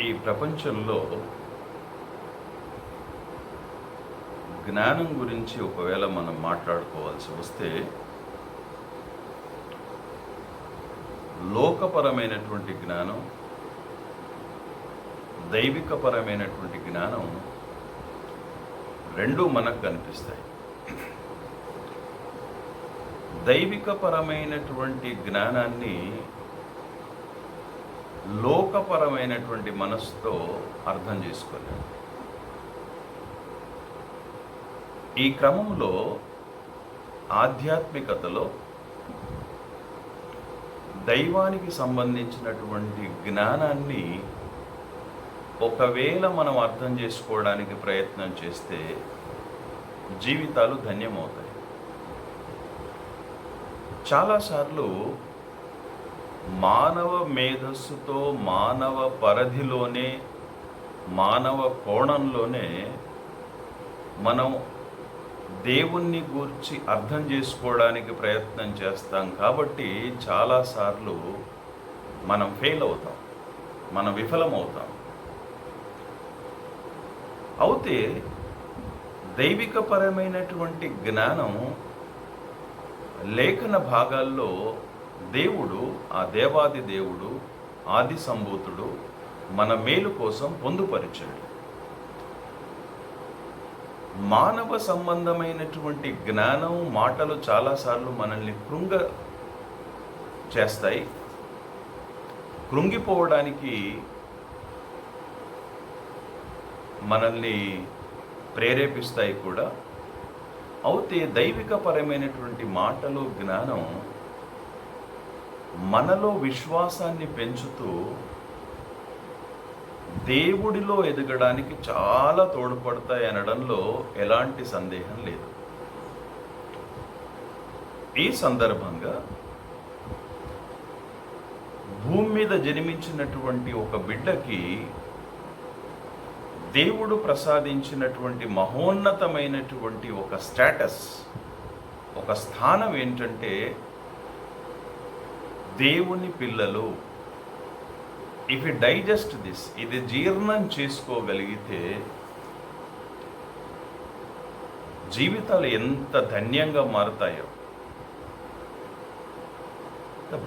ఈ ప్రపంచంలో జ్ఞానం గురించి ఒకవేళ మనం మాట్లాడుకోవాల్సి వస్తే లోకపరమైనటువంటి జ్ఞానం, దైవికపరమైనటువంటి జ్ఞానం రెండూ మనకు కనిపిస్తాయి. దైవికపరమైనటువంటి జ్ఞానాన్ని లోకపరమైనటువంటి మనసుతో అర్థం చేసుకోలేము. ఈ క్రమంలో ఆధ్యాత్మికతలో దైవానికి సంబంధించినటువంటి జ్ఞానాన్ని ఒకవేళ మనం అర్థం చేసుకోవడానికి ప్రయత్నం చేస్తే జీవితాలు ధన్యమవుతాయి. చాలాసార్లు మానవ మేధస్సుతో, మానవ పరిధిలోనే, మానవ కోణంలోనే మనం దేవుణ్ణి గూర్చి అర్థం చేసుకోవడానికి ప్రయత్నం చేస్తాం. కాబట్టి చాలాసార్లు మనం ఫెయిల్ అవుతాం, మనం విఫలమవుతాం. అయితే దైవికపరమైనటువంటి జ్ఞానం లేఖన భాగాల్లో దేవుడు, ఆ దేవాది దేవుడు, ఆది సంభూతుడు మన మేలు కోసం పొందుపరిచాడు. మానవ సంబంధమైనటువంటి జ్ఞానం, మాటలు చాలాసార్లు మనల్ని చేస్తాయి, కృంగిపోవడానికి మనల్ని ప్రేరేపిస్తాయి కూడా. అయితే దైవికపరమైనటువంటి మాటలు, జ్ఞానం మనలో విశ్వాసాన్ని పెంచుతూ దేవుడిలో ఎదగడానికి చాలా తోడ్పడతాయి అనడంలో ఎలాంటి సందేహం లేదు. ఈ సందర్భంగా భూమి మీద జన్మించినటువంటి ఒక బిడ్డకి దేవుడు ప్రసాదించినటువంటి మహోన్నతమైనటువంటి ఒక స్టేటస్, ఒక స్థానం ఏంటంటే దేవుని పిల్లలు. ఇఫ్ యు డైజెస్ట్ దిస్, ఇది జీర్ణం చేసుకోగలిగితే జీవితాలు ఎంత ధన్యంగా మారుతాయో.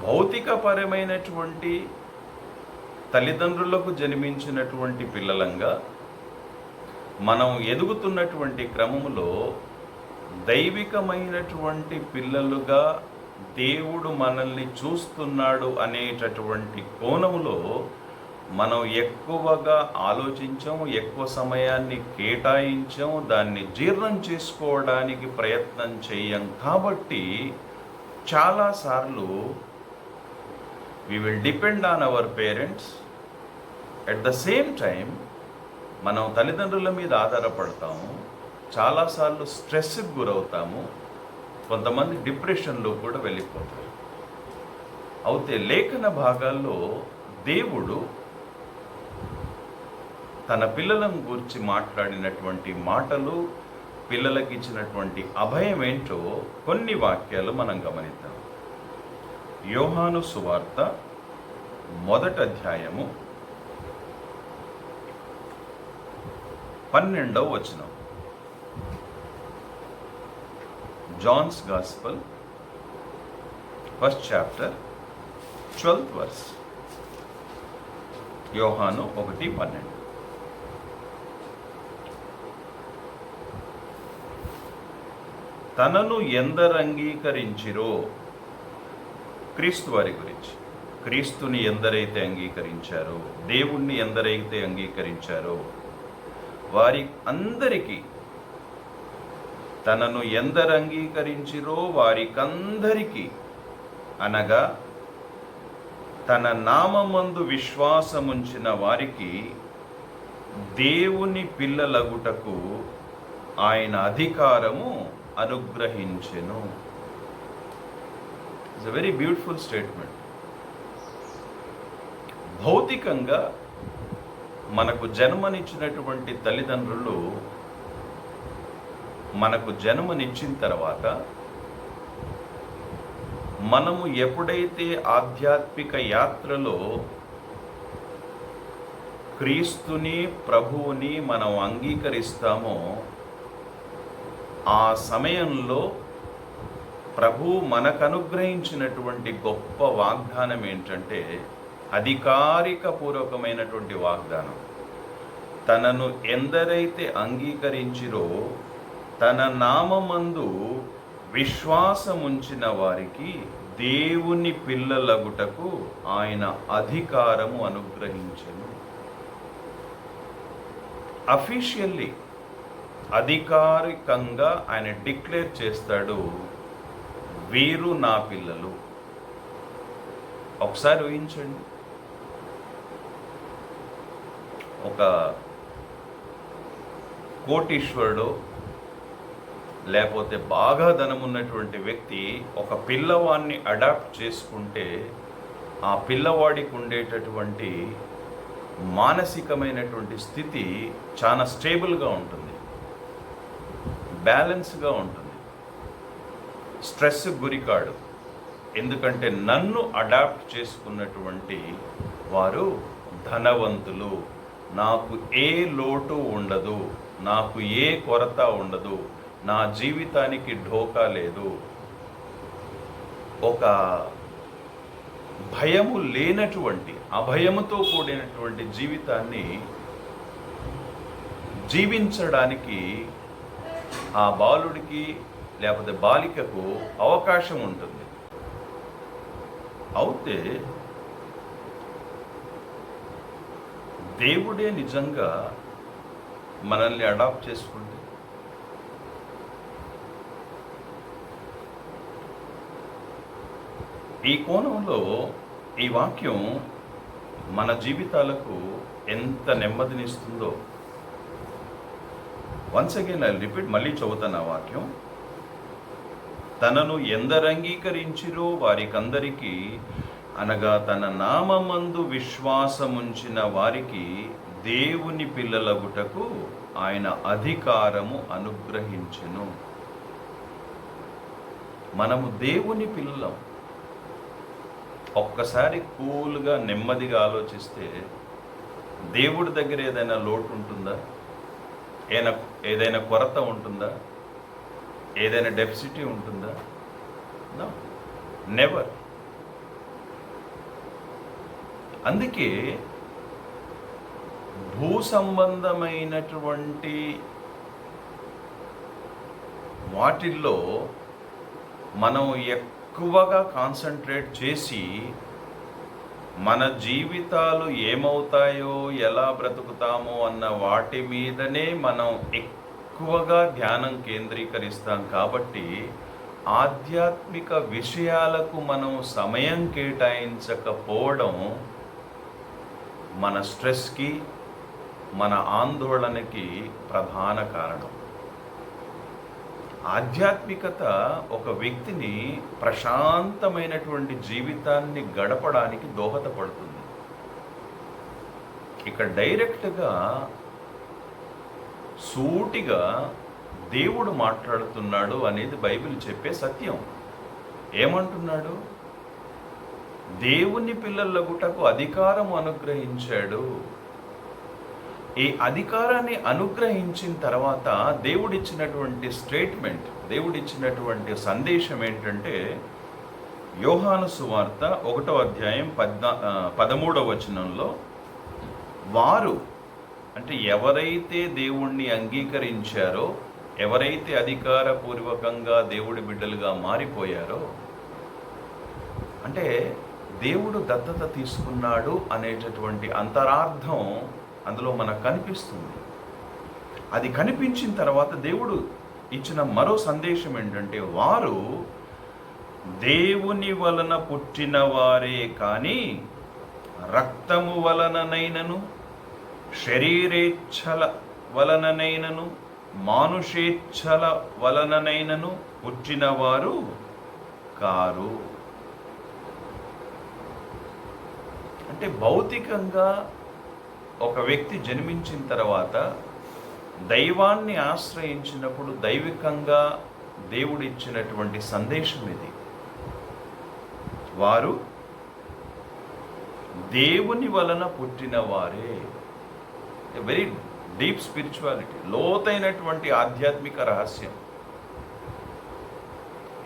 భౌతికపరమైనటువంటి తల్లిదండ్రులకు జన్మించినటువంటి పిల్లలంగా మనం ఎదుగుతున్నటువంటి క్రమంలో దైవికమైనటువంటి పిల్లలుగా దేవుడు మనల్ని చూస్తున్నాడు అనేటటువంటి కోణంలో మనం ఎక్కువగా ఆలోచించాము, ఎక్కువ సమయాన్ని కేటాయించాము, దాన్ని జీర్ణం చేసుకోవడానికి ప్రయత్నం చేయం. కాబట్టి చాలాసార్లు we will depend on our parents. At the same time మనం తల్లిదండ్రుల మీద ఆధారపడతాము, చాలాసార్లు స్ట్రెస్కి గురవుతాము, కొంతమంది డిప్రెషన్లో కూడా వెళ్ళిపోతారు. అయితే లేఖన భాగాల్లో దేవుడు తన పిల్లలను గురించి మాట్లాడినటువంటి మాటలు, పిల్లలకి ఇచ్చినటువంటి అభయం ఏంటో కొన్ని వాక్యాలు మనం గమనిద్దాం. యోహాను సువార్త 1వ అధ్యాయము 12వ వచనం. John's Gospel, 1st chapter, 12th verse. యోహాను 1:12. తనను ఎందరు అంగీకరించిరో, క్రీస్తు వారి గురించి, క్రీస్తుని ఎందరైతే అంగీకరించారో, దేవుణ్ణి ఎందరైతే అంగీకరించారో వారి అందరికీ, తనను ఎందరు అంగీకరించిరో వారికందరికీ, అనగా తన నామమందు విశ్వాసముంచిన వారికి దేవుని పిల్లలగుటకు ఆయన అధికారము అనుగ్రహించెను. It's a very beautiful statement. భౌతికంగా మనకు జన్మనిచ్చినటువంటి తల్లిదండ్రులు మనకు జన్మనిచ్చిన తర్వాత మనము ఎప్పుడైతే ఆధ్యాత్మిక యాత్రలో క్రీస్తుని ప్రభువుని మనం అంగీకరిస్తామో ఆ సమయంలో ప్రభు మనకు అనుగ్రహించినటువంటి గొప్ప వాగ్దానం ఏంటంటే అధికారిక పూర్వకమైనటువంటి వాగ్దానం. తనను ఎందరైతే అంగీకరించిరో తన నామమందు విశ్వాసముంచిన వారికి దేవుని పిల్లలగుటకు ఆయన అధికారము అనుగ్రహించెను. అఫీషియల్లీ, అధికారికంగా ఆయన డిక్లేర్ చేస్తాడు, వీరు నా పిల్లలు. ఒకసారి ఊహించండి, ఒక కోటీశ్వరుడు లేకపోతే బాగా ధనం ఉన్నటువంటి వ్యక్తి ఒక పిల్లవాడిని అడాప్ట్ చేసుకుంటే ఆ పిల్లవాడికి ఉండేటటువంటి మానసికమైనటువంటి స్థితి చాలా స్టేబుల్గా ఉంటుంది, బ్యాలెన్స్గా ఉంటుంది, స్ట్రెస్ గురికాడు. ఎందుకంటే నన్ను అడాప్ట్ చేసుకున్నటువంటి వారు ధనవంతులు, నాకు ఏ లోటు ఉండదు, నాకు ఏ కొరత ఉండదు, నా జీవితానికి ఢోకా లేదు, ఒక భయము లేనటువంటి అభయముతో కూడినటువంటి జీవితాన్ని జీవించడానికి ఆ బాలుడికి లేకపోతే బాలికకు అవకాశం ఉంటుంది. అయితే దేవుడే నిజంగా మనల్ని అడాప్ట్ చేసుకుంటే ఈ కోణంలో ఈ వాక్యం మన జీవితాలకు ఎంత నెమ్మదినిస్తుందో. వన్స్ అగైన్ ఐ రిపీట్, మళ్ళీ చదువుతాను ఆ వాక్యం. తనను ఎందరంగీకరించిరో వారికందరికీ, అనగా తన నామమందు విశ్వాసముంచిన వారికి దేవుని పిల్లలగుటకు ఆయన అధికారము అనుగ్రహించెను. మనము దేవుని పిల్లలం. ఒక్కసారి కూల్గా నెమ్మదిగా ఆలోచిస్తే దేవుడి దగ్గర ఏదైనా లోటు ఉంటుందా? ఏదైనా కొరత ఉంటుందా? ఏదైనా డెఫిసిటీ ఉంటుందా? No, never. అందుకే భూ సంబంధమైనటువంటి వాటిల్లో మనం ఎక్కువగా కాన్సన్ట్రేట్ చేసి మన జీవితాలు ఏమవుతాయో, ఎలా బ్రతుకుతామో అన్న వాటి మీదనే మనం ఎక్కువగా ధ్యానం కేంద్రీకరిస్తాం. కాబట్టి ఆధ్యాత్మిక విషయాలకు మనం సమయం కేటాయించకపోవడం మన స్ట్రెస్కి, మన ఆందోళనకి ప్రధాన కారణం. ఆధ్యాత్మికత ఒక వ్యక్తిని ప్రశాంతమైనటువంటి జీవితాన్ని గడపడానికి దోహదపడుతుంది. ఇక్కడ డైరెక్ట్గా సూటిగా దేవుడు మాట్లాడుతున్నాడు అనేది బైబిల్ చెప్పే సత్యం. ఏమంటున్నాడు? దేవుని పిల్లలగుటకు అధికారం అనుగ్రహించాడు. ఈ అధికారాన్ని అనుగ్రహించిన తర్వాత దేవుడిచ్చినటువంటి స్టేట్మెంట్, దేవుడిచ్చినటువంటి సందేశం ఏంటంటే, యోహాను సువార్త 1వ అధ్యాయం 13వ వచనంలో, వారు అంటే ఎవరైతే దేవుణ్ణి అంగీకరించారో, ఎవరైతే అధికారపూర్వకంగా దేవుడి బిడ్డలుగా మారిపోయారో, అంటే దేవుడు దత్తత తీసుకున్నాడు అనేటటువంటి అంతరార్థం అందులో మనకు కనిపిస్తుంది. అది కనిపించిన తర్వాత దేవుడు ఇచ్చిన మరో సందేశం ఏంటంటే, వారు దేవుని వలన పుట్టిన వారే కానీ రక్తము వలననైనను, శరీరేచ్ఛల వలననైనను, మానుషేచ్ఛల వలననైనను పుట్టినవారు కారు. అంటే భౌతికంగా ఒక వ్యక్తి జన్మించిన తర్వాత దైవాన్ని ఆశ్రయించినప్పుడు దైవికంగా దేవుడిచ్చినటువంటి సందేశం ఇది. వారు దేవుని వలన పుట్టిన వారే. వెరీ డీప్ స్పిరిచువాలిటీ, లోతైనటువంటి ఆధ్యాత్మిక రహస్యం.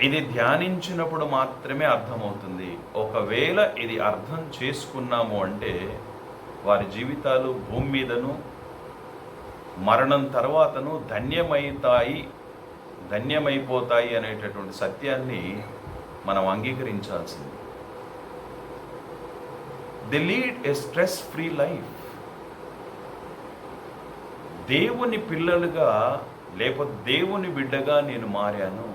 ఇది ధ్యానించినప్పుడు మాత్రమే అర్థమవుతుంది. ఒకవేళ ఇది అర్థం చేసుకున్నాము అంటే వారి జీవితాలు భూమి మీదను మరణం తర్వాతను ధన్యమైపోతాయి అనేటటువంటి సత్యాన్ని మనం అంగీకరించాల్సింది. The lead a stress free life. దేవుని పిల్లలుగా లేకపోతే దేవుని బిడ్డగా నేను మారాను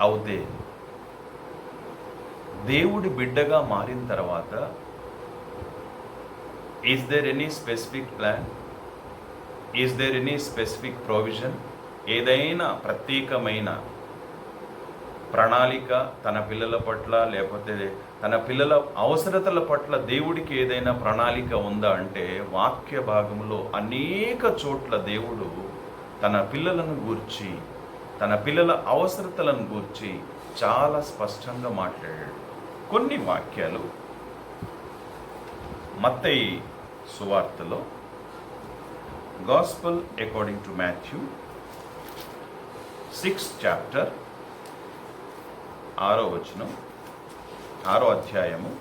అవుతే, దేవుడి బిడ్డగా మారిన తర్వాత is there any specific plan, is there any specific provision? ఏదైనా ప్రత్యేకమైన ప్రణాళిక తన పిల్లల పట్ల లేకపోతే తన పిల్లల అవసరతల పట్ల దేవుడికి ఏదైనా ప్రణాళిక ఉందా అంటే, వాక్య భాగంలో అనేక చోట్ల దేవుడు తన పిల్లలను గూర్చి, తన పిల్లల అవసరతలను గూర్చి చాలా స్పష్టంగా మాట్లాడాడు. కొన్ని వాక్యాలు మత్తయి సువార్తలో, gospel according to Matthew 6th chapter 6వ వచనం, 6వ అధ్యాయము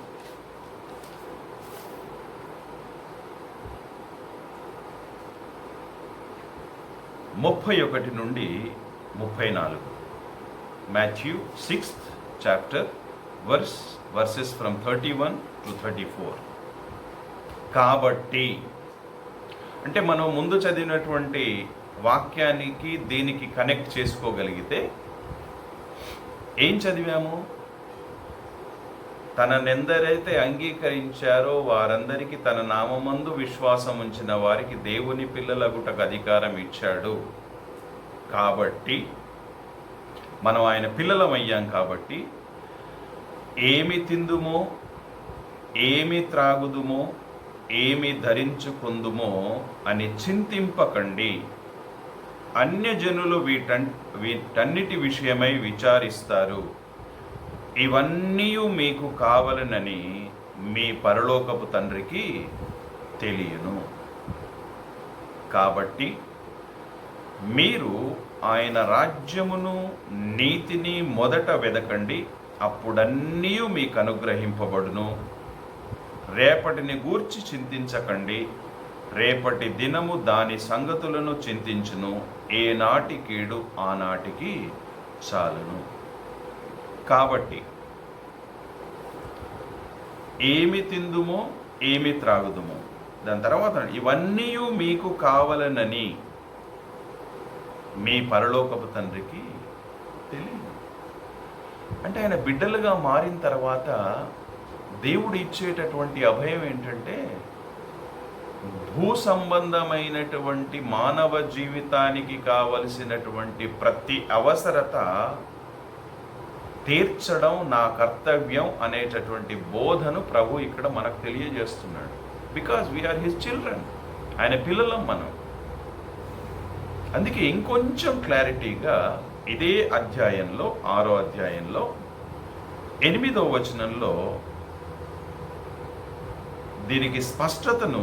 31 నుండి 34. Matthew 6th chapter versus from 31 to 34. కాబట్టి అంటే మనం ముందు చదివినటువంటి వాక్యానికి దీనికి కనెక్ట్ చేసుకోగలిగితే ఏం చదివాము? తననెందరైతే అంగీకరించారో వారందరికీ తన నామమందు విశ్వాసం ఉంచిన వారికి దేవుని పిల్లలగుటకు అధికారం ఇచ్చాడు. కాబట్టి మనం ఆయన పిల్లలం అయ్యాం. కాబట్టి ఏమి తిందుమో, ఏమి త్రాగుదుమో, ఏమి ధరించుకుందుమో అని చింతింపకండి. అన్యజనులు వీటన్నిటి విషయమై విచారిస్తారు. ఇవన్నీ మీకు కావాలనని మీ పరలోకపు తండ్రికి తెలియను. కాబట్టి మీరు ఆయన రాజ్యమును నీతిని మొదట వెదకండి, అప్పుడన్నీ మీకు అనుగ్రహింపబడును. రేపటిని గూర్చి చింతించకండి, రేపటి దినము దాని సంగతులను చింతించును. ఏనాటి కీడు ఆనాటికి చాలును. కాబట్టి ఏమి తిందుమో, ఏమి త్రాగుదుమో, దాని తర్వాత ఇవన్నీ మీకు కావాలనని మీ పరలోకపు తండ్రికి తెలియదు. అంటే ఆయన బిడ్డలుగా మారిన తర్వాత దేవుడు ఇచ్చేటటువంటి అభయం ఏంటంటే, భూ సంబంధమైనటువంటి మానవ జీవితానికి కావలసినటువంటి ప్రతి అవసరత తీర్చడం నా కర్తవ్యం అనేటటువంటి బోధను ప్రభు ఇక్కడ మనకు తెలియజేస్తున్నాడు. బికాజ్ వీఆర్ హిస్ చిల్డ్రన్, ఆయన పిల్లలం మనం. అందుకే ఇంకొంచెం క్లారిటీగా ఇదే అధ్యాయంలో 6వ అధ్యాయంలో 8వ వచనంలో దీనికి స్పష్టతను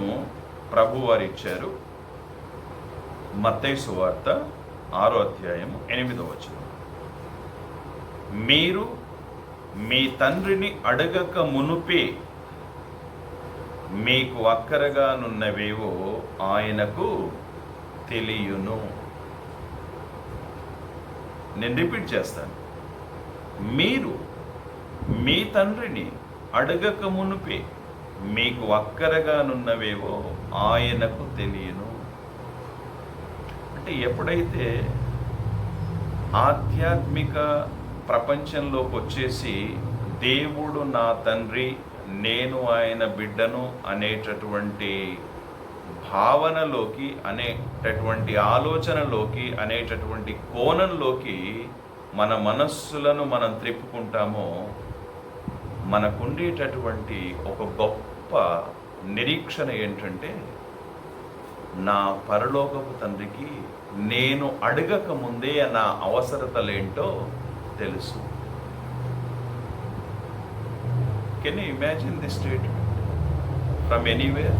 ప్రభువారు ఇచ్చారు. మత్తయి సువార్త 6వ అధ్యాయము 8వ వచనం, మీరు మీ తండ్రిని అడగక మునుపే మీకు అక్కరగానున్నవేవో ఆయనకు తెలియను. నేను రిపీట్ చేస్తాను. మీరు మీ తండ్రిని అడగక మునుపే మీకు అక్కరగానున్నవేవో ఆయనకు తెలియను. అంటే ఎప్పుడైతే ఆధ్యాత్మిక ప్రపంచంలోకి వచ్చేసి దేవుడు నా తండ్రి, నేను ఆయన బిడ్డను అనేటటువంటి భావనలోకి, అనేటటువంటి ఆలోచనలోకి, అనేటటువంటి కోణంలోకి మన మనస్సులను మనం త్రిప్పుకుంటామో, మనకుండేటటువంటి ఒక గొప్ప నిరీక్షణ ఏంటంటే, నా పరలోకపు తండ్రికి నేను అడగక ముందే నా అవసరతలేంటో తెలుసు. Can you imagine this statement from anywhere?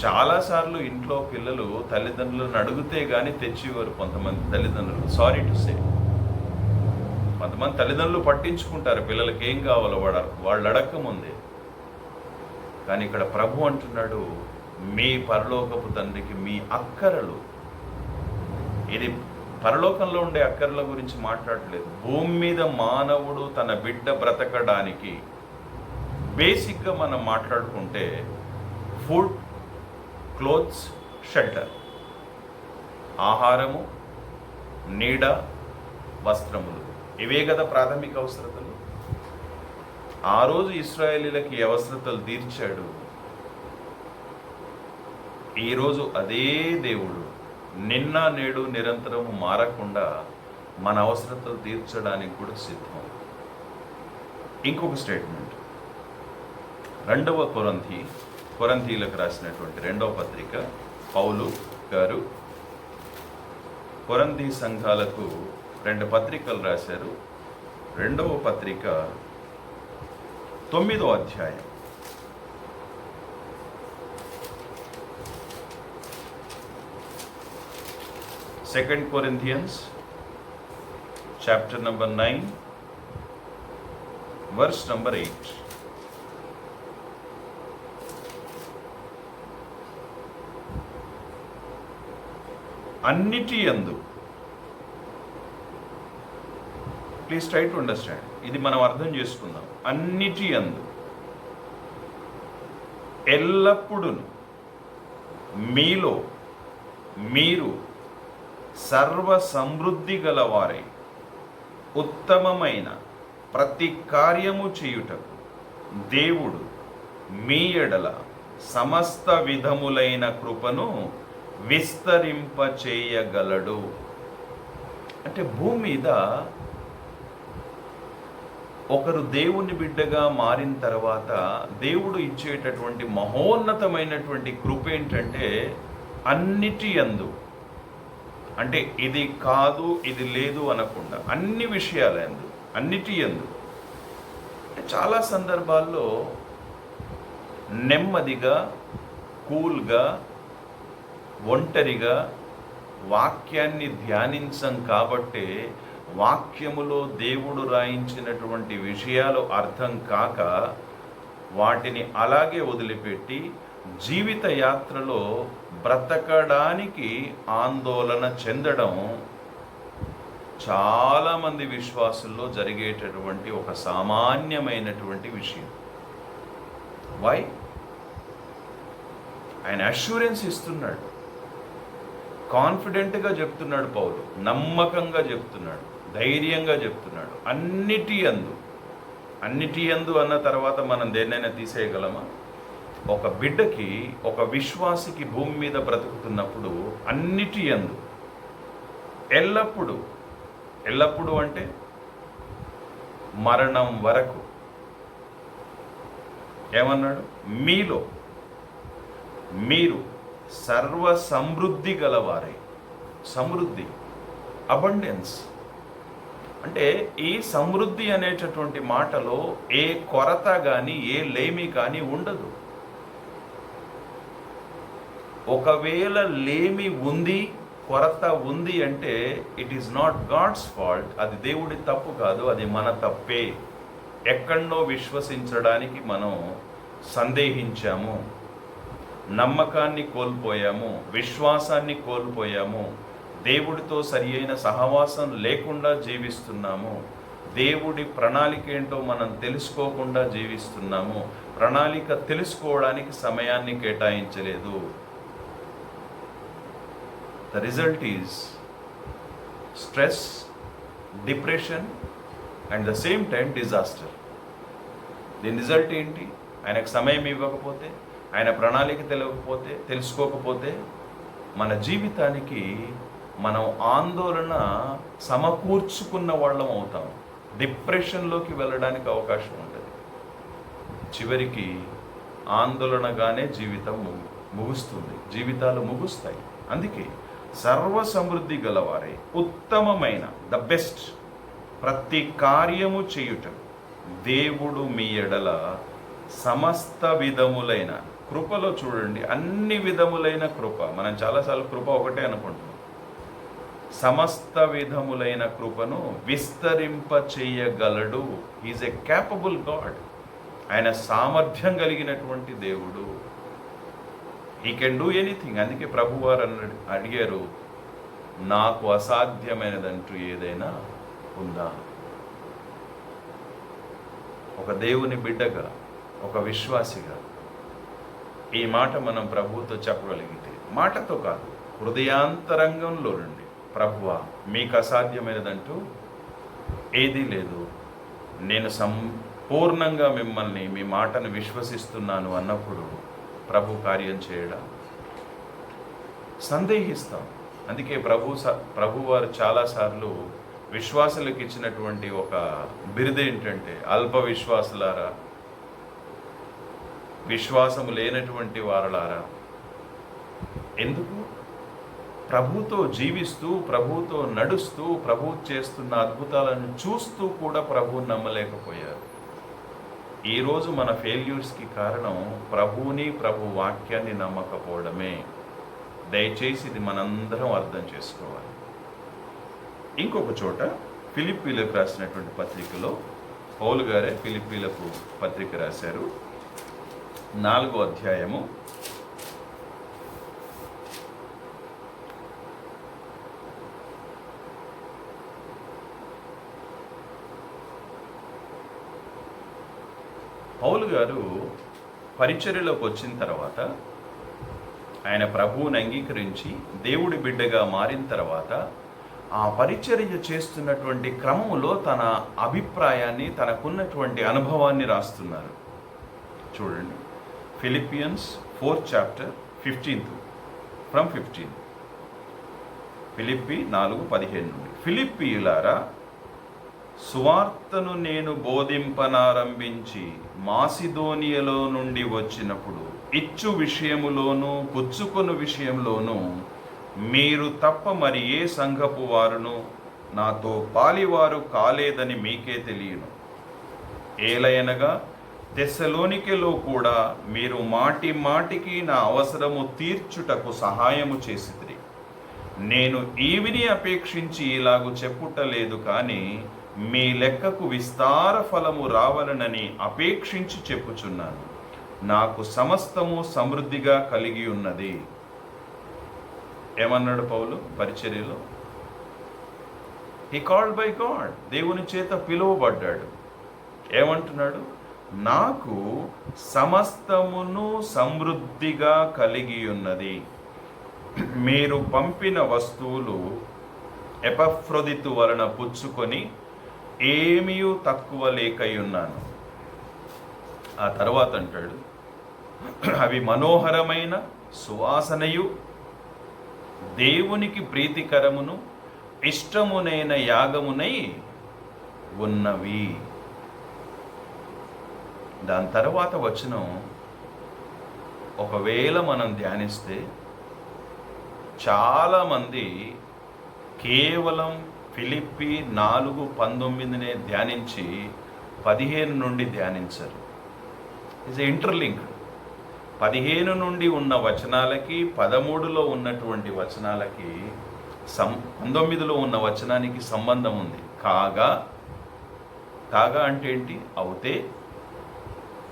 చాలాసార్లు ఇంట్లో పిల్లలు తల్లిదండ్రులను అడిగితే కానీ తెచ్చివ్వరు కొంతమంది తల్లిదండ్రులు. సారీ టు సే, కొంతమంది తల్లిదండ్రులు పట్టించుకుంటారు పిల్లలకి ఏం కావాలో వాళ్ళు అడగకముందే. కానీ ఇక్కడ ప్రభు అంటున్నాడు, మీ పరలోకపు తండ్రికి మీ అక్కరలు, ఇది పరలోకంలో ఉండే అక్కర్ల గురించి మాట్లాడలేదు. భూమి మీద మానవుడు తన బిడ్డ బ్రతకడానికి బేసిక్గా మనం మాట్లాడుకుంటే ఫుడ్, క్లోత్స్, షెల్టర్, ఆహారము, నీడ, వస్త్రములు, ఇవే కదా ప్రాథమిక అవసరతలు. ఆ రోజు ఇశ్రాయేలీలకి అవసరతలు తీర్చాడు. ఈరోజు అదే దేవుడు నిన్న నేడు నిరంతరము మారకుండా మన అవసరతలు తీర్చడానికి కూడా సిద్ధం. ఇంకొక స్టేట్మెంట్, 2వ కొరంథీలకు రాసినటువంటి 2వ పత్రిక పౌలు గారు కొరంథీ సంఘాలకు 2 పత్రికలు రాశారు. 2వ పత్రిక 9వ అధ్యాయం. Second Corinthians chapter number 9 verse number 8. అన్నిటి యందు, ప్లీజ్ ట్రై టు అండర్స్టాండ్, ఇది మనం అర్థం చేసుకుందాం. అన్నిటి యందు ఎల్లప్పుడూ మీలో మీరు సర్వ సమృద్ధి గలవారై ఉత్తమమైన ప్రతి కార్యము చేయుటకు దేవుడు మీ ఎడల సమస్త విధములైన కృపను విస్తరింపచేయగలడు. అంటే భూమి మీద ఒకరు దేవుని బిడ్డగా మారిన తర్వాత దేవుడు ఇచ్చేటటువంటి మహోన్నతమైనటువంటి కృప ఏంటంటే అన్నిటి యందు, అంటే ఇది కాదు ఇది లేదు అనకుండా అన్ని విషయాల యందు, అన్నిటి యందు. చాలా సందర్భాల్లో నెమ్మదిగా, కూల్గా, ఒంటరిగా వాక్యాన్ని ధ్యానించం కాబట్టే వాక్యములో దేవుడు రాయించినటువంటి విషయాలు అర్థం కాక వాటిని అలాగే వదిలిపెట్టి జీవిత యాత్రలో బ్రతకడానికి ఆందోళన చెందడం చాలామంది విశ్వాసుల్లో జరిగేటటువంటి ఒక సామాన్యమైనటువంటి విషయం. వై? ఆయన అష్యూరెన్స్ ఇస్తున్నాడు, కాన్ఫిడెంట్గా చెప్తున్నాడు పౌలు, నమ్మకంగా చెప్తున్నాడు, ధైర్యంగా చెప్తున్నాడు. అన్నిటి యందు అన్న తర్వాత మనం దేన్నైనా తీసేయగలమా? ఒక బిడ్డకి, ఒక విశ్వాసికి భూమి మీద బ్రతుకుతున్నప్పుడు అన్నిటి యందు ఎల్లప్పుడూ అంటే మరణం వరకు. ఏమన్నాడు? మీలో మీరు సర్వ సమృద్ధి గలవారై. సమృద్ధి, అబండెన్స్. అంటే ఈ సమృద్ధి అనేటటువంటి మాటలో ఏ కొరత కానీ ఏ లేమి కానీ ఉండదు. ఒకవేళ లేమి ఉంది, కొరత ఉంది అంటే it is not God's fault, అది దేవుడి తప్పు కాదు, అది మన తప్పే. ఎక్కడో విశ్వసించడానికి మనం సందేహించాము, నమ్మకాన్ని కోల్పోయాము, విశ్వాసాన్ని కోల్పోయాము, దేవుడితో సరి అయిన సహవాసం లేకుండా జీవిస్తున్నాము, దేవుడి ప్రణాళిక ఏంటో మనం తెలుసుకోకుండా జీవిస్తున్నాము, ప్రణాళిక తెలుసుకోవడానికి సమయాన్ని కేటాయించలేదు. The result is stress, depression and the same time disaster. దీని రిజల్ట్ ఏంటి? ఆయనకు సమయం ఇవ్వకపోతే, ఆయన ప్రణాళిక తెలుసుకోకపోతే మన జీవితానికి మనం ఆందోళన సమకూర్చుకున్న వాళ్ళం అవుతాం. డిప్రెషన్లోకి వెళ్ళడానికి అవకాశం ఉంటుంది. చివరికి ఆందోళనగానే జీవితం ముగుస్తుంది, జీవితాలు ముగుస్తాయి. అందుకే సర్వ సమృద్ధి గలవారై ఉత్తమమైన, ద బెస్ట్, ప్రతి కార్యము చేయుట దేవుడు మీ ఎడల సమస్త విధములైన కృపలో చూడండి, అన్ని విధములైన కృప. మనం చాలాసార్లు కృప ఒకటే అనుకుంటాం. సమస్త విధములైన కృపను విస్తరింప చేయగలడు. Is a capable God. ఆయన సామర్థ్యం కలిగినటువంటి దేవుడు. He can do anything. అందుకే ప్రభువారు అడిగారు, నాకు అసాధ్యమైనదంటూ ఏదైనా ఉందా? ఒక దేవుని బిడ్డగా, ఒక విశ్వాసిగా ఈ మాట మనం ప్రభువుతో చెప్పగలిగితే, మాటతో కాదు, హృదయాంతరంగంలో నుండి, ప్రభువా మీకు అసాధ్యమైనదంటూ ఏదీ లేదు, నేను సంపూర్ణంగా మిమ్మల్ని, మీ మాటను విశ్వసిస్తున్నాను అన్నప్పుడు ప్రభు కార్యం చేయడం సందేహిస్తాం. అందుకే ప్రభువారు చాలాసార్లు విశ్వాసులకు ఇచ్చినటువంటి ఒక బిరుదు ఏంటంటే, అల్ప విశ్వాసులారా, విశ్వాసము లేనటువంటి వారలారా. ఎందుకు? ప్రభుతో జీవిస్తూ, ప్రభుతో నడుస్తూ, ప్రభు చేస్తున్న అద్భుతాలను చూస్తూ కూడా ప్రభువుని నమ్మలేకపోయారు. ఈరోజు మన ఫెయిల్యూర్స్కి కారణం ప్రభువుని, ప్రభు వాక్యాన్ని నమ్మకపోవడమే. దయచేసి ఇది మనందరం అర్థం చేసుకోవాలి. ఇంకొక చోట ఫిలిప్పీలకు రాసినటువంటి పత్రికలో పౌలు గారే ఫిలిప్పీలకు పత్రిక రాశారు. 4వ అధ్యాయము 4 పౌలు గారు పరిచర్యలోకి వచ్చిన తర్వాత, ఆయన ప్రభువుని అంగీకరించి దేవుడి బిడ్డగా మారిన తర్వాత, ఆ పరిచర్య చేస్తున్నటువంటి క్రమంలో తన అభిప్రాయాన్ని, తనకున్నటువంటి అనుభవాన్ని రాస్తున్నారు. చూడండి, Philippians 4th chapter 15 from 15. Philippi 4:15 నుండి. ఫిలిప్పీయులారా, సువార్తను నేను బోధింపనారంభించి మాసిదోనియలో నుండి వచ్చినప్పుడు ఇచ్చు విషయములోనూ పుచ్చుకొను విషయంలోనూ మీరు తప్ప మరి ఏ సంఘపు వారును నాతో పాలివారు కాలేదని మీకే తెలియను. ఏలయనగా తెస్సలోనికెలో కూడా మీరు మాటి మాటికి నా అవసరము తీర్చుటకు సహాయము చేసితిరి. నేను ఈవిని అపేక్షించి ఇలాగు చెప్పుటలేదు, కానీ మీ లెక్కకు విస్తార ఫలము రావలనని అపేక్షించి చెప్పుచున్నాను. నాకు సమస్తము సమృద్ధిగా కలిగి ఉన్నది. ఏమన్నాడు పౌలు పరిచర్యలో? He called by God. దేవుని చేత పిలువబడ్డాడు. ఏమంటున్నాడు? నాకు సమస్తమును సమృద్ధిగా కలిగి ఉన్నది. మీరు పంపిన వస్తువులు ఎపఫ్రొదితు వలన పుచ్చుకొని ఏమీ తక్కువ లేకయున్నాను. ఆ తర్వాత అంటాడు, అవి మనోహరమైన సువాసనయు దేవునికి ప్రీతికరమును ఇష్టమునైన యాగమునై ఉన్నవి. దాని తర్వాత వచనం ఒకవేళ మనం ధ్యానిస్తే, చాలామంది కేవలం ఫిలిప్పి 4:19 ధ్యానించి 15 నుండి ధ్యానించరు. It's interlinked. 15 నుండి ఉన్న వచనాలకి 13లో ఉన్నటువంటి వచనాలకి 19లో ఉన్న వచనానికి సంబంధం ఉంది. కాగా అంటే ఏంటి?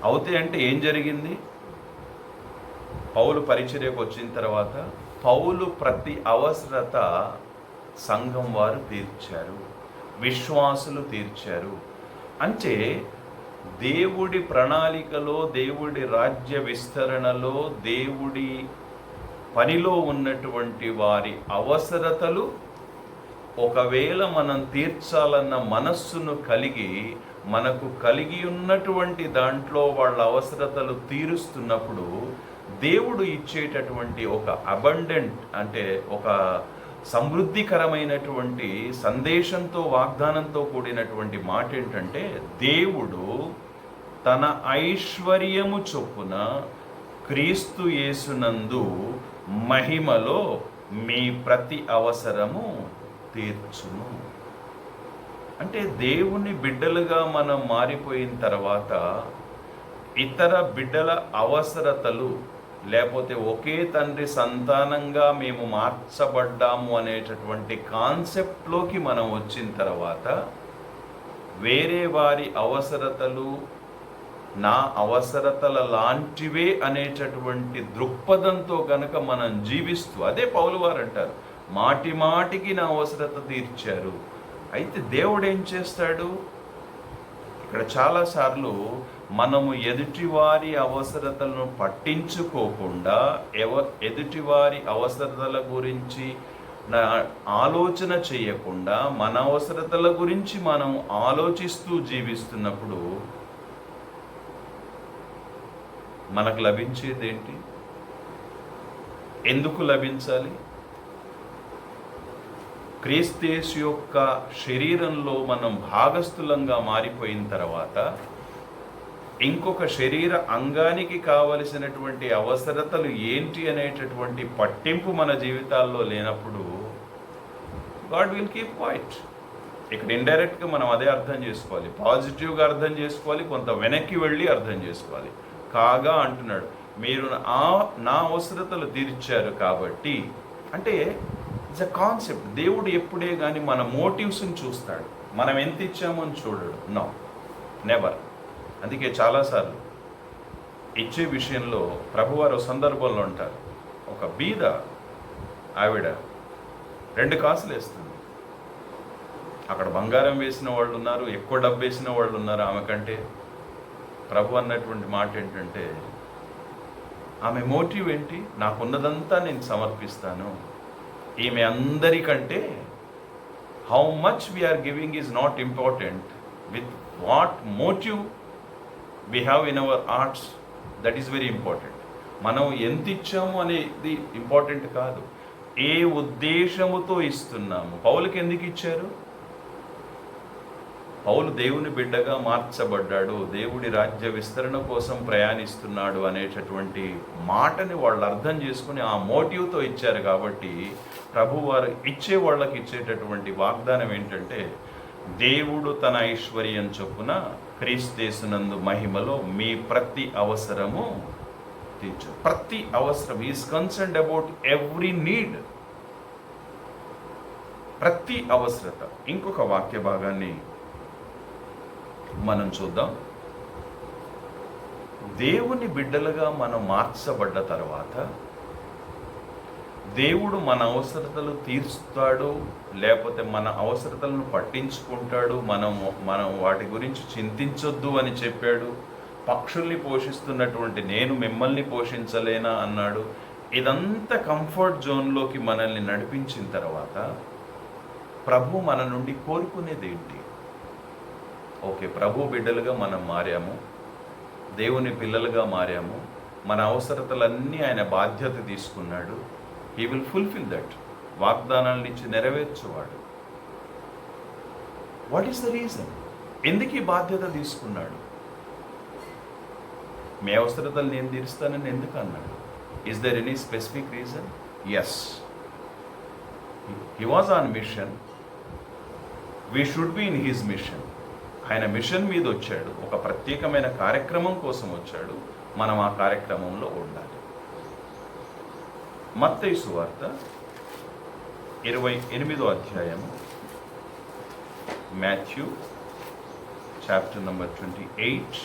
అవుతే అంటే ఏం జరిగింది? పౌలు పరిచర్యకు వచ్చిన తర్వాత పౌలు ప్రతి అవసరత సంఘం వారు తీర్చారు, విశ్వాసులు తీర్చారు. అంటే దేవుడి ప్రణాళికలో, దేవుడి రాజ్య విస్తరణలో, దేవుడి పనిలో ఉన్నటువంటి వారి అవసరతలు ఒకవేళ మనం తీర్చాలన్న మనస్సును కలిగి, మనకు కలిగి ఉన్నటువంటి దాంట్లో వాళ్ళ అవసరతలు తీరుస్తున్నప్పుడు దేవుడు ఇచ్చేటటువంటి ఒక అబండెంట్, అంటే ఒక సమృద్ధికరమైనటువంటి సందేశంతో, వాగ్దానంతో కూడినటువంటి మాట ఏంటంటే, దేవుడు తన ఐశ్వర్యము చొప్పున క్రీస్తు యేసునందు మహిమలో మీ ప్రతి అవసరము తీర్చును. అంటే దేవుని బిడ్డలుగా మనం మారిపోయిన తర్వాత ఇతర బిడ్డల అవసరతలు, లేకపోతే ఒకే తండ్రి సంతానంగా మేము మార్చబడ్డాము అనేటటువంటి కాన్సెప్ట్లోకి మనం వచ్చిన తర్వాత వేరే వారి అవసరతలు నా అవసరతల లాంటివే అనేటటువంటి దృక్పథంతో కనుక మనం జీవిస్తూ, అదే పౌలు వారు అంటారు, మాటి మాటికి నా అవసరత తీర్చారు. అయితే దేవుడు ఏం చేస్తాడు? ఇక్కడ చాలాసార్లు మనము ఎదుటివారి అవసరతలను పట్టించుకోకుండా ఎదుటివారి అవసరతల గురించి ఆలోచన చేయకుండా మన అవసరతల గురించి మనం ఆలోచిస్తూ జీవిస్తున్నప్పుడు మనకు లభించేది ఏంటి? ఎందుకు లభించాలి? క్రీస్తు యొక్క శరీరంలో మనం భాగస్థులంగా మారిపోయిన తర్వాత ఇంకొక శరీర అంగానికి కావలసినటువంటి అవసరతలు ఏంటి అనేటటువంటి పట్టింపు మన జీవితాల్లో లేనప్పుడు గాడ్ విల్ కీప్ క్వైట్. ఇక్కడ ఇండైరెక్ట్గా మనం అదే అర్థం చేసుకోవాలి, పాజిటివ్గా అర్థం చేసుకోవాలి, కొంత వెనక్కి వెళ్ళి అర్థం చేసుకోవాలి. కాగా అంటున్నాడు, మీరు నా అవసరతలు తీర్చారు కాబట్టి, అంటే ఇట్స్ అ కాన్సెప్ట్. దేవుడు ఎప్పుడే కానీ మన మోటివ్స్ని చూస్తాడు, మనం ఎంత ఇచ్చామో అని చూడడు. No, never. అందుకే చాలాసార్లు ఇచ్చే విషయంలో ప్రభువారు సందర్భంలో ఉంటారు. ఒక బీద ఆవిడ 2 కాసులు వేస్తుంది. అక్కడ బంగారం వేసిన వాళ్ళు ఉన్నారు, ఎక్కువ డబ్బు వేసిన వాళ్ళు ఉన్నారు ఆమె కంటే. ప్రభు అన్నటువంటి మాట ఏంటంటే, ఆమె మోటివ్ ఏంటి? నాకున్నదంతా నేను సమర్పిస్తాను. ఈమె అందరికంటే how much we are giving is not important, with what motive we have in our arts, that is very important. మనం ఎంత ఇచ్చాము అనేది ఇంపార్టెంట్ కాదు, ఏ ఉద్దేశముతో ఇస్తున్నాము. పౌలుకి ఎందుకు ఇచ్చారు? పౌలు దేవుని బిడ్డగా మార్చబడ్డాడు, దేవుడి రాజ్య విస్తరణ కోసం ప్రయాణిస్తున్నాడు అనేటటువంటి మాటని వాళ్ళు అర్థం చేసుకుని ఆ మోటివ్తో ఇచ్చారు. కాబట్టి ప్రభువారు ఇచ్చే వాళ్ళకి ఇచ్చేటటువంటి వాగ్దానం ఏంటంటే, దేవుడు తన ఐశ్వర్యం చొప్పున క్రీస్తునందు మహిమలో మీ ప్రతి అవసరము తీర్చు. ప్రతి అవసరం, is concerned about every need, ప్రతి అవసరత. ఇంకొక వాక్య భాగాన్ని మనం చూద్దాం. దేవుని బిడ్డలుగా మనం మార్చబడ్డ తర్వాత దేవుడు మన అవసరతలు తీర్చుతాడు, లేకపోతే మన అవసరతలను పట్టించుకుంటాడు, మనం వాటి గురించి చింతించొద్దు అని చెప్పాడు. పక్షుల్ని పోషిస్తున్నటువంటి నేను మిమ్మల్ని పోషించలేనా అన్నాడు. ఇదంతా కంఫర్ట్ జోన్లోకి మనల్ని నడిపించిన తర్వాత ప్రభు మన నుండి కోరుకునేది ఏంటి? ఓకే, ప్రభు బిడ్డలుగా మనం మారాము, దేవుని పిల్లలుగా మారాము, మన అవసరతలన్నీ ఆయన బాధ్యత తీసుకున్నాడు. He will fulfill that. వాగ్దానాలను ఇచ్చి నెరవేర్చువాడు. What is the reason? ఎందుకు ఈ బాధ్యత తీసుకున్నాడు? మీ అవసరతలు నేను తీరుస్తానని ఎందుకు అన్నాడు? Is there any specific reason? Yes, he was on mission. We should be in his mission. ఆయన మిషన్ మీద వచ్చాడు, ఒక ప్రత్యేకమైన కార్యక్రమం కోసం వచ్చాడు. మనం ఆ కార్యక్రమంలో ఉండాలి. మత్తయి సువార్త 28వ అధ్యాయము, మాథ్యూ చాప్టర్ నంబర్ 28.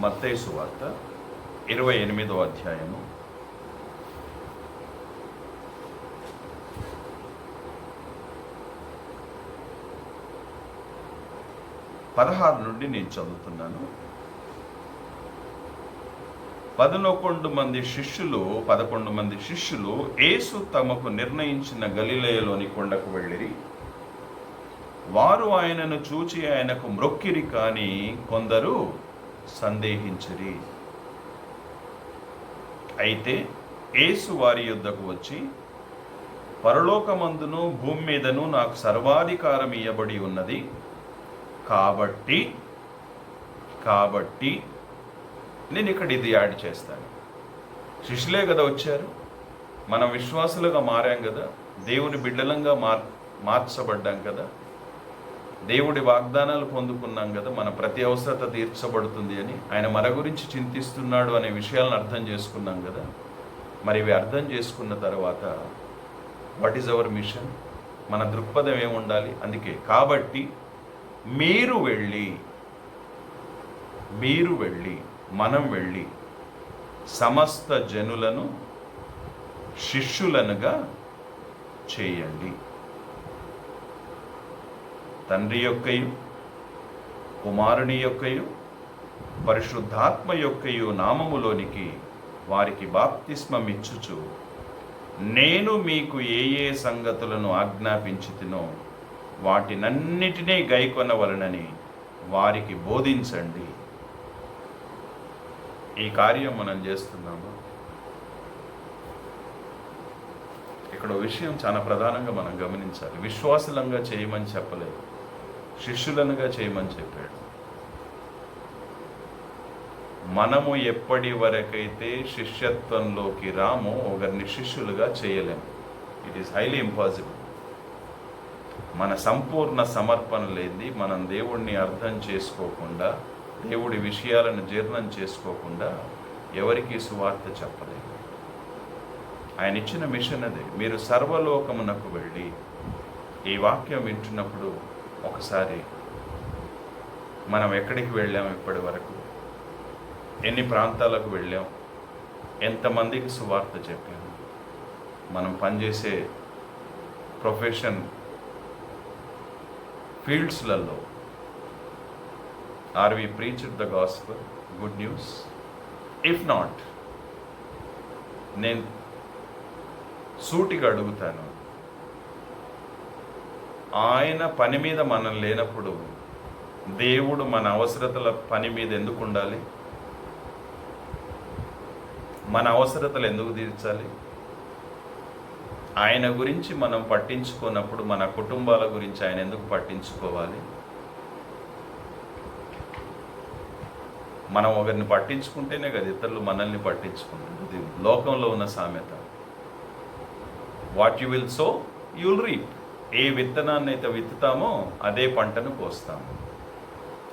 మత్తయి సువార్త 28వ అధ్యాయము 16 నుండి నేను చదువుతున్నాను. 11 మంది శిష్యులు యేసు తమకు నిర్ణయించిన గలిలయలోని కొండకు వెళ్ళిరి. వారు ఆయనను చూచి ఆయనకు మ్రొక్కిరి, కానీ కొందరు సందేహించిరి. అయితే యేసు వారి యొద్దకు వచ్చి, పరలోకమందును భూమి మీదను నాకు సర్వాధికారం ఇయ్యబడి ఉన్నది, కాబట్టి నేను ఇక్కడ ఇది యాడ్ చేస్తాను. శిష్యులే కదా వచ్చారు, మనం విశ్వాసులుగా మారాం కదా, దేవుని బిడ్డలంగా మార్చబడ్డాం కదా, దేవుడి వాగ్దానాలు పొందుకున్నాం కదా, మన ప్రతి అవసరత తీర్చబడుతుంది అని ఆయన మన గురించి చింతిస్తున్నాడు అనే విషయాలను అర్థం చేసుకున్నాం కదా. మరి ఇవి అర్థం చేసుకున్న తర్వాత వాట్ ఈజ్ అవర్ మిషన్? మన దృక్పథం ఏముండాలి? అందుకే కాబట్టి మీరు వెళ్ళి మనం వెళ్ళి సమస్త జనులను శిష్యులనుగా చేయండి. తండ్రి యొక్కయు కుమారుని యొక్కయు పరిశుద్ధాత్మ యొక్కయు నామములోనికి వారికి బాప్తిస్మమిచ్చుచు నేను మీకు ఏ ఏ సంగతులను ఆజ్ఞాపించితినో వాటినన్నిటినీ గైకొనవలనని వారికి బోధించండి. ఈ కార్యం మనం చేస్తున్నాము. ఇక్కడ విషయం చాలా ప్రధానంగా మనం గమనించాలి. విశ్వాసులంగా చేయమని చెప్పలేదు, శిష్యులనుగా చేయమని చెప్పాడు. మనము ఎప్పటి వరకైతే శిష్యత్వంలోకి రామో ఒకరిని శిష్యులుగా చేయలేము. It is highly impossible. మన సంపూర్ణ సమర్పణ లేనిది మనం దేవుణ్ణి అర్థం చేసుకోకుండా, దేవుడి విషయాలను జీర్ణం చేసుకోకుండా ఎవరికి సువార్త చెప్పలేము. ఆయన ఇచ్చిన మిషన్ అదే. మీరు సర్వలోకమునకు వెళ్ళి, ఈ వాక్యం వింటున్నప్పుడు ఒకసారి మనం ఎక్కడికి వెళ్ళాం, ఇప్పటి వరకు ఎన్ని ప్రాంతాలకు వెళ్ళాం, ఎంతమందికి సువార్త చెప్పాము, మనం పనిచేసే ప్రొఫెషన్ ఫీల్డ్స్లలో are we preached the gospel, good news? If not, నేను సూటిగా అడుగుతాను, ఆయన పని మీద మనం లేనప్పుడు దేవుడు మన అవసరతల పని మీద ఎందుకు ఉండాలి? మన అవసరతలు ఎందుకు తీర్చాలి? ఆయన గురించి మనం పట్టించుకున్నప్పుడు మన కుటుంబాల గురించి ఆయన ఎందుకు పట్టించుకోవాలి? మనం ఒకరిని పట్టించుకుంటేనే కదా ఇతరులు మనల్ని పట్టించుకుంటారు. ఇది లోకంలో ఉన్న సామెత. What you will sow you will reap. ఏ విత్తనాన్ని అయితే విత్తుతామో అదే పంటను కోస్తాము.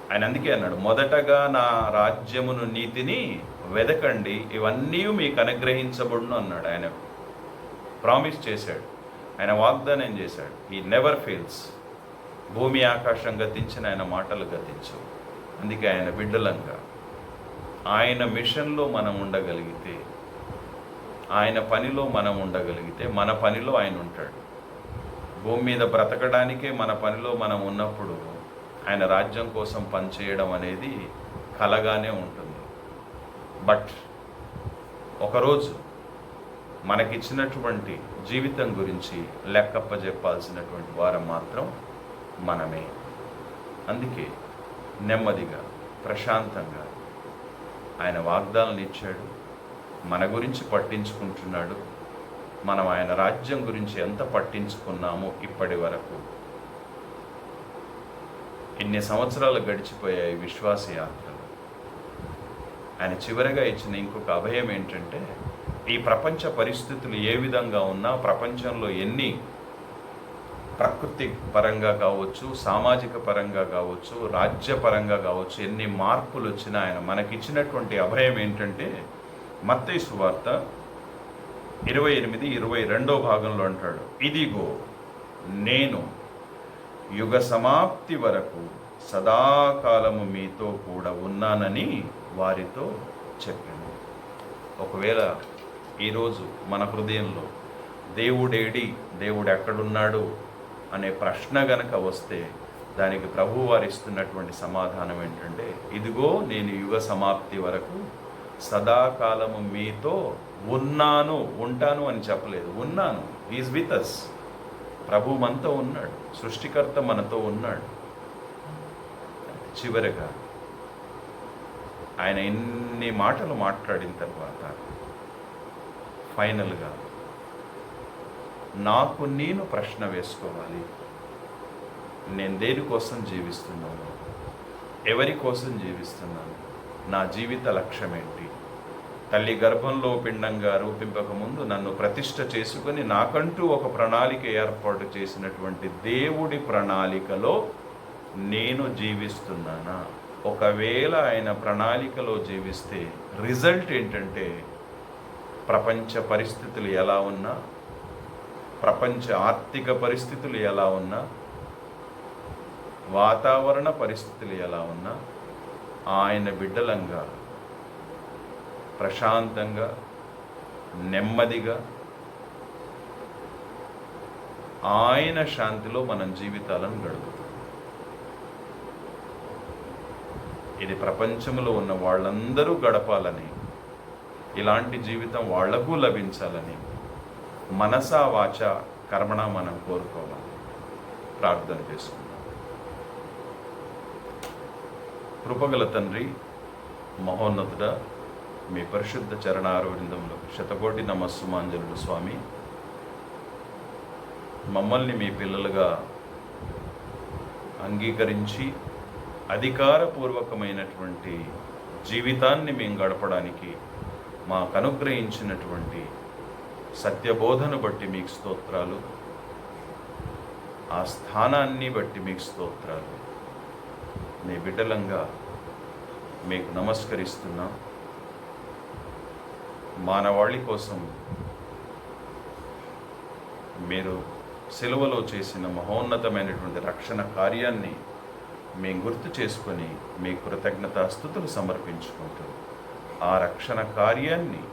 ఆయన అందుకే అన్నాడు, మొదటగా నా రాజ్యమును నీతిని వెదకండి, ఇవన్నీ మీకు అనుగ్రహించబడును అన్నాడు. ఆయన ప్రామిస్ చేశాడు, ఆయన వాగ్దానం చేశాడు. ఈ నెవర్ ఫెయిల్స్. భూమి ఆకాశం గతించిన ఆయన మాటలు గతించవు. అందుకే ఆయన బిడ్డలంగా ఆయన మిషన్లో మనం ఉండగలిగితే, ఆయన పనిలో మనం ఉండగలిగితే, మన పనిలో ఆయన ఉంటాడు. భూమి మీద బ్రతకడానికే మన పనిలో మనం ఉన్నప్పుడు ఆయన రాజ్యం కోసం పనిచేయడం అనేది కలగానే ఉంటుంది. బట్ ఒకరోజు మనకిచ్చినటువంటి జీవితం గురించి లెక్కప్ప చెప్పాల్సినటువంటి వారం మాత్రం మనమే. అందుకే నెమ్మదిగా ప్రశాంతంగా ఆయన వాగ్దానాలు ఇచ్చాడు, మన గురించి పట్టించుకుంటున్నాడు. మనం ఆయన రాజ్యం గురించి ఎంత పట్టించుకున్నామో ఇప్పటి వరకు. ఇన్ని సంవత్సరాలు గడిచిపోయాయి విశ్వాస యాత్రలు. ఆయన చివరిగా ఇచ్చిన ఇంకొక అభయం ఏంటంటే, ఈ ప్రపంచ పరిస్థితులు ఏ విధంగా ఉన్నా, ప్రపంచంలో ఎన్ని ప్రకృతి పరంగా కావచ్చు, సామాజిక పరంగా కావచ్చు, రాజ్యపరంగా కావచ్చు, ఎన్ని మార్పులు వచ్చినా ఆయన మనకిచ్చినటువంటి అభయం ఏంటంటే, మత్తయి సువార్త 28:22 భాగంలో అంటాడు, ఇదిగో నేను యుగ సమాప్తి వరకు సదాకాలము మీతో కూడా ఉన్నానని వారితో చెప్పాను. ఒకవేళ ఈరోజు మన హృదయంలో దేవుడేడి, దేవుడు ఎక్కడున్నాడు అనే ప్రశ్న గనక వస్తే, దానికి ప్రభువు వారు ఇస్తున్నటువంటి సమాధానం ఏంటంటే, ఇదిగో నేను యుగ సమాప్తి వరకు సదాకాలము మీతో ఉన్నాను. ఉంటాను అని చెప్పలేదు, ఉన్నాను. Is with us. ప్రభు మనతో ఉన్నాడు, సృష్టికర్త మనతో ఉన్నాడు. చివరగా ఆయన ఎన్ని మాటలు మాట్లాడిన తర్వాత ఫైనల్గా నాకు నేను ప్రశ్న వేసుకోవాలి, నేను దేనికోసం జీవిస్తున్నాను, ఎవరి కోసం జీవిస్తున్నాను, నా జీవిత లక్ష్యం ఏంటి, తల్లి గర్భంలో పిండంగా రూపింపకముందు నన్ను ప్రతిష్ఠ చేసుకొని నాకంటూ ఒక ప్రణాళిక ఏర్పాటు చేసినటువంటి దేవుడి ప్రణాళికలో నేను జీవిస్తున్నానా? ఒకవేళ ఆయన ప్రణాళికలో జీవిస్తే రిజల్ట్ ఏంటంటే, ప్రపంచ పరిస్థితులు ఎలా ఉన్నా, ప్రపంచ ఆర్థిక పరిస్థితులు ఎలా ఉన్నా, వాతావరణ పరిస్థితులు ఎలా ఉన్నా, ఆయన బిడ్డలంగా ప్రశాంతంగా నెమ్మదిగా ఆయన శాంతిలో మనం జీవితాలను గడుపుతాం. ఇది ప్రపంచంలో ఉన్న వాళ్ళందరూ గడపాలని, ఇలాంటి జీవితం వాళ్లకు లభించాలని మనసా వాచ కర్మణ మనం కోరుకోవాలి. ప్రార్థన చేసుకుందాం. కృపగల తండ్రి, మహోన్నతుడ, మీ పరిశుద్ధ చరణారవిందంలో శతకోటి నమస్సుమాంజలుడు స్వామి. మమ్మల్ని మీ పిల్లలుగా అంగీకరించి అధికారపూర్వకమైనటువంటి జీవితాన్ని మేము గడపడానికి మాకు అనుగ్రహించినటువంటి సత్యబోధను బట్టి మీకు స్తోత్రాలు. ఆ స్థానాన్ని బట్టి మీకు స్తోత్రాలు. మీ బిడ్డలంగా మీకు నమస్కరిస్తున్నాం. మానవాళి కోసం మీరు సిలువలో చేసిన మహోన్నతమైనటువంటి రక్షణ కార్యాన్ని మేము గుర్తు చేసుకొని మీ కృతజ్ఞతాస్తుతులు సమర్పించుకుంటూ ఆ రక్షణ కార్యాన్ని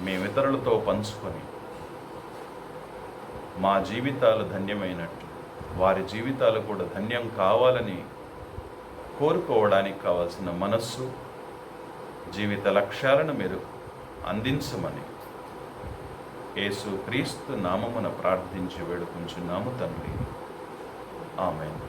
మేము ఇతరులతో పంచుకొని మా జీవితాలు ధన్యమైనట్టు వారి జీవితాలు కూడా ధన్యం కావాలని కోరుకోవడానికి కావాల్సిన మనస్సు, జీవిత లక్ష్యాలను మీరు అందించమని యేసు క్రీస్తు నామమున ప్రార్థించి వేడుకుంటున్నాము తండ్రి. ఆమేన్.